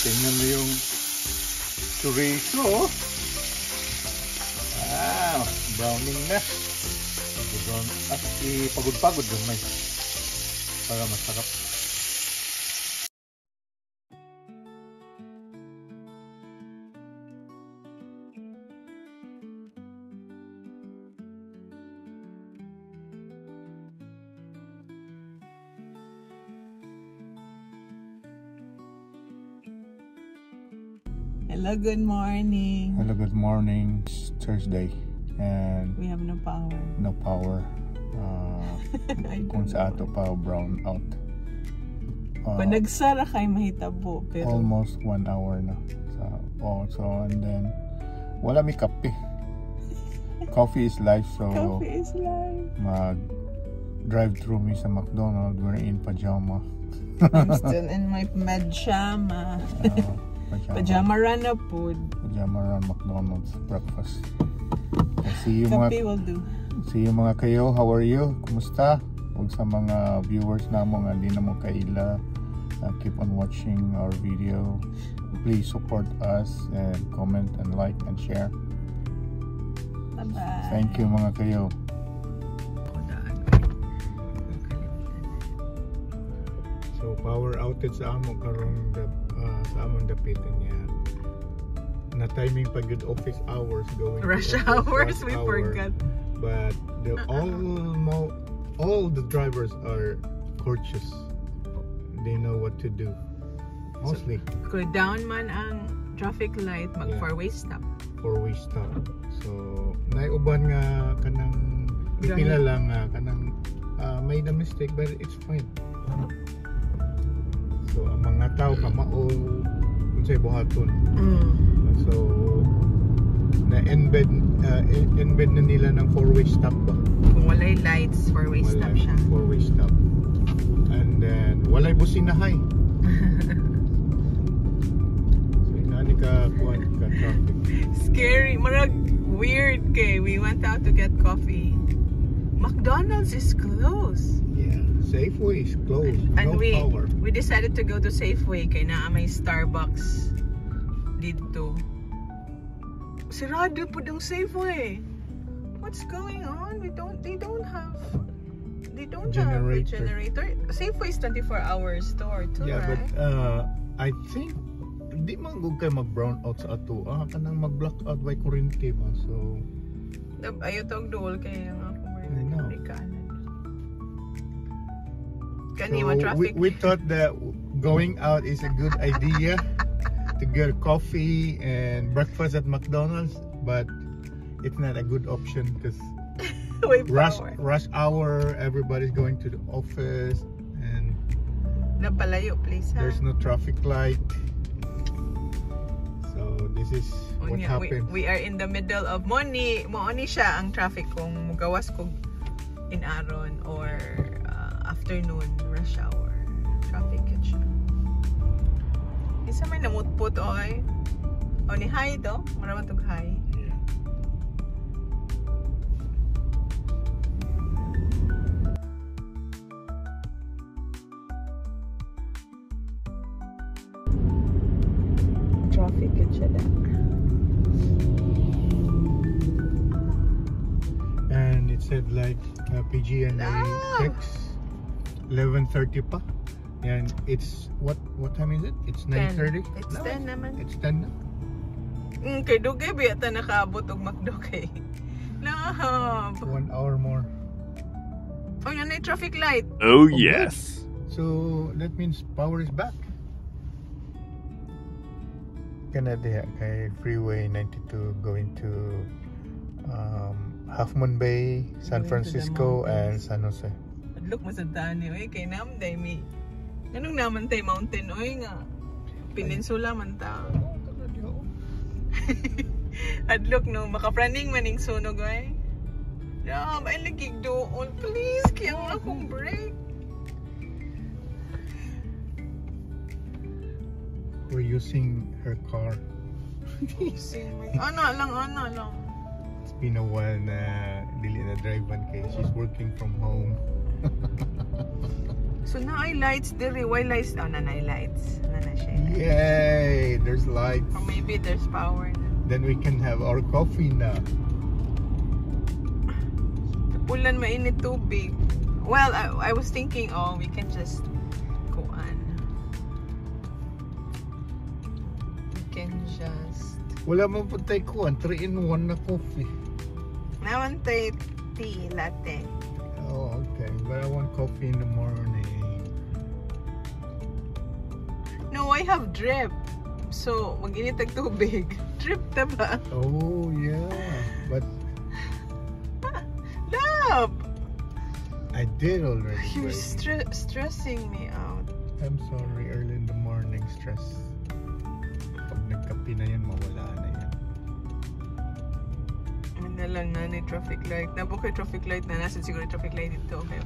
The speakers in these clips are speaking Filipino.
Tingnan mo yung chorizo. Browning na. At ipagod-pagod gamay para masarap. Hello, good morning. Hello, good morning. It's Thursday and we have no power. No power. Kung sa ato pa brown out. Panagsara kay mahitabo pero almost 1 hour na. So and then wala mi kape. Coffee is life, so coffee is life. Mag drive through mi sa McDonald's. We're in pajama. I'm still in my pajama. Pajama run na food. Pajama run McDonald's breakfast. See you Kape will do. See you mga kayo. How are you? Kumusta? Ug sa mga viewers namo nga di na mo kaila, keep on watching our video. Please support us and comment and like and share. Bye-bye. Thank you mga kayo. So power outage sa amo karon sa among dapitan niya. Na timing pag good office hours going rush hours we forgot. But the all the drivers are courteous. They know what to do. Mostly. So, down man ang traffic light, mag four-way stop. Four-way stop. So naiuban nga kanang pipila lang nga kanang made a mistake but it's fine. So ang mga tao kamao unsay buhaton. So na-embed na nila ng four-way stop ba? Kung walay lights, four-way stop siya. Four-way stop. And then walay businahay. So inani ka kuan ka traffic. Scary, marag weird kay we went out to get coffee. McDonald's is closed. Yeah, Safeway is closed. And no power. We decided to go to Safeway kay naa may Starbucks dito. Sirado po yung Safeway. What's going on? They don't have a generator. Safeway is 24-hour store too, yeah, right? But I think di man gud kay mag-brown out sa ato. Kanang mag-blackout by kuryente ba. So ayo tog duol kay nga we thought that going out is a good idea to get coffee and breakfast at McDonald's, but it's not a good option because rush hour, everybody's going to the office and napalayo place. There's no traffic light. So this is what happened. We are in the middle of Moani siya ang traffic kung mugawas kog in Aron or afternoon rush hour traffic siya. Isa may namutput oy. O ni high do, maraman tog high. Yeah. Traffic siya da. And it said like PG&E checks 11:30 pa. And it's what time is it? It's 9:30. It's 10 naman. It's 10 na. Kay dugay biyata nakaabot og McDo kay. No. 1 hour more. Oh, yan ay traffic light. Oh yes. So that means power is back. Kana diha kay Freeway 92 going to Half Moon Bay, San Francisco, and San Jose. Adlok mo sa tani, oy kay namday mi. Anong naman tay mountain oy nga. Peninsula man ta. Adlok no maka-running maning sunog oy. Yeah, may lagig doon. Please, kaya nga akong break. We're using her car. Ano lang. It's been a while na dili na drive kay she's working from home. So na ay lights diri, why lights? Oh, na lights. Na siya. Yay! There's lights. Or maybe there's power na. Then we can have our coffee na. Pulan mainit tubig. Well, I was thinking, oh, we can just go on. We can just... Wala man po tayo kuhan. 3-in-1 na coffee. Naman tayo tea, latte. Oh, okay. But I want coffee in the morning. No, I have drip. So, mag-init ang tubig. Drip na ba? Oh, yeah. But Love! I did already. You're but stressing me out. I'm sorry. Early in the morning stress. Pag nagkape na yan, mawala na yan. Ano na lang na ni traffic light. Nabukay traffic light na. Nasa siguro yung traffic light dito. Okay.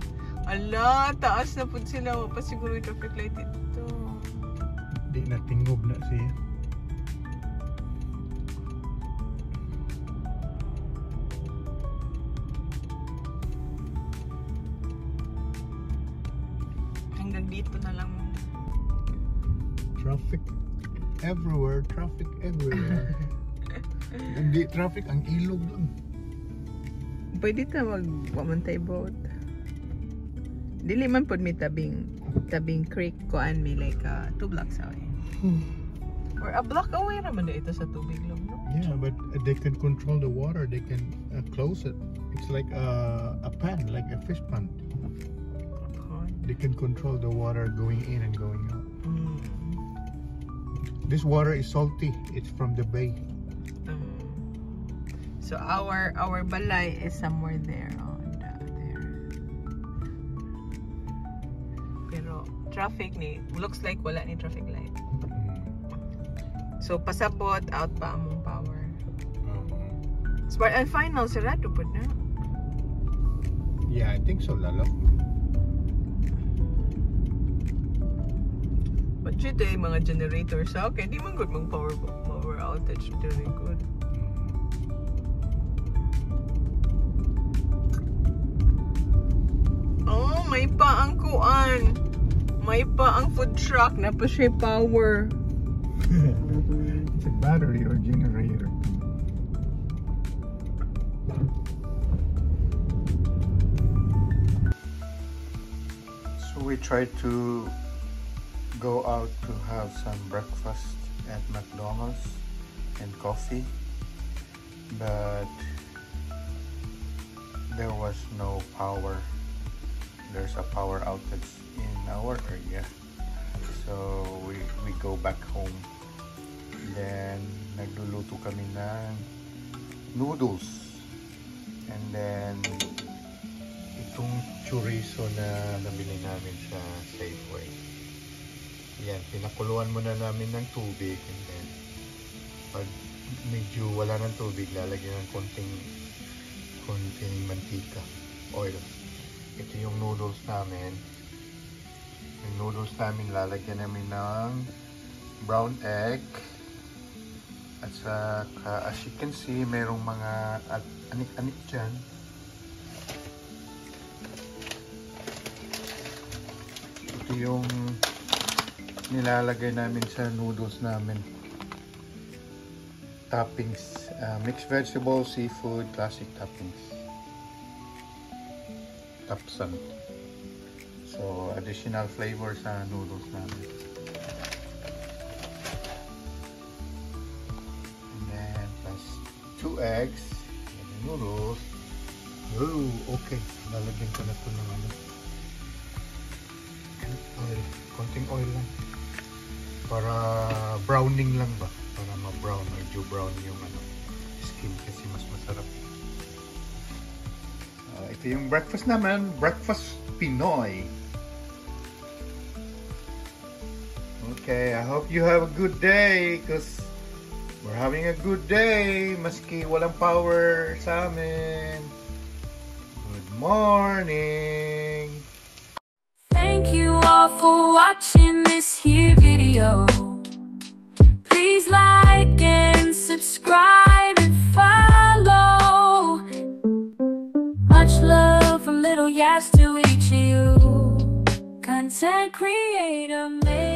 Ala, taas na po sila. Pa siguro yung traffic light dito. Di na tingob na siya. Hanggang dito na lang. Traffic everywhere. Traffic everywhere. Hindi traffic. Ang ilog lang. Pwede ta magpamantay boat. Dili man pod mi tabing creek koan mi like 2 blocks away. Or a block away naman na ito sa tubig lang, no? Yeah, but they can control the water. They can close it. It's like a pan, like a fish pond. They can control the water going in and going out. This water is salty. It's from the bay. So our balay is somewhere there on there. Pero traffic ni looks like wala ni traffic light. So pasabot out pa among power. Smart and final sarado pud na. Yeah, I think so, Lalo. But yun tayo mga generator sa akin, di man good mag power outage. Very good. Oh, may pa ang kuan. May pa ang food truck na pa siya power. It's a battery or generator. So we tried to go out to have some breakfast at McDonald's and coffee, but there was no power. There's a power outage in our area, so we go back home. Then nagluluto kami ng noodles, and then itong chorizo na nabili namin sa Safeway. Yan, pinakuluan muna namin ng tubig, and then pag medyo wala ng tubig, lalagyan ng konting mantika, oil. Ito yung noodles namin. Yung noodles namin, lalagyan namin ng brown egg. At saka, as you can see, merong mga anik-anik dyan. Ito yung nilalagay namin sa noodles namin. Toppings, mixed vegetable, seafood, classic toppings. Tapsan. So, additional flavor sa noodles namin. And then, plus 2 eggs. And the noodles. Oh, okay. Lalagyan ko na ito ng oil. Konting oil lang. Para browning lang ba? Para ma-brown. Medyo brown yung skin kasi mas masarap. Ito yung breakfast naman. Breakfast Pinoy. Okay, I hope you have a good day because we're having a good day maski walang power sa amin. Good morning. Thank you all for watching this here video. Please like and subscribe and follow. Much love from Little Yas to each of you. content creator.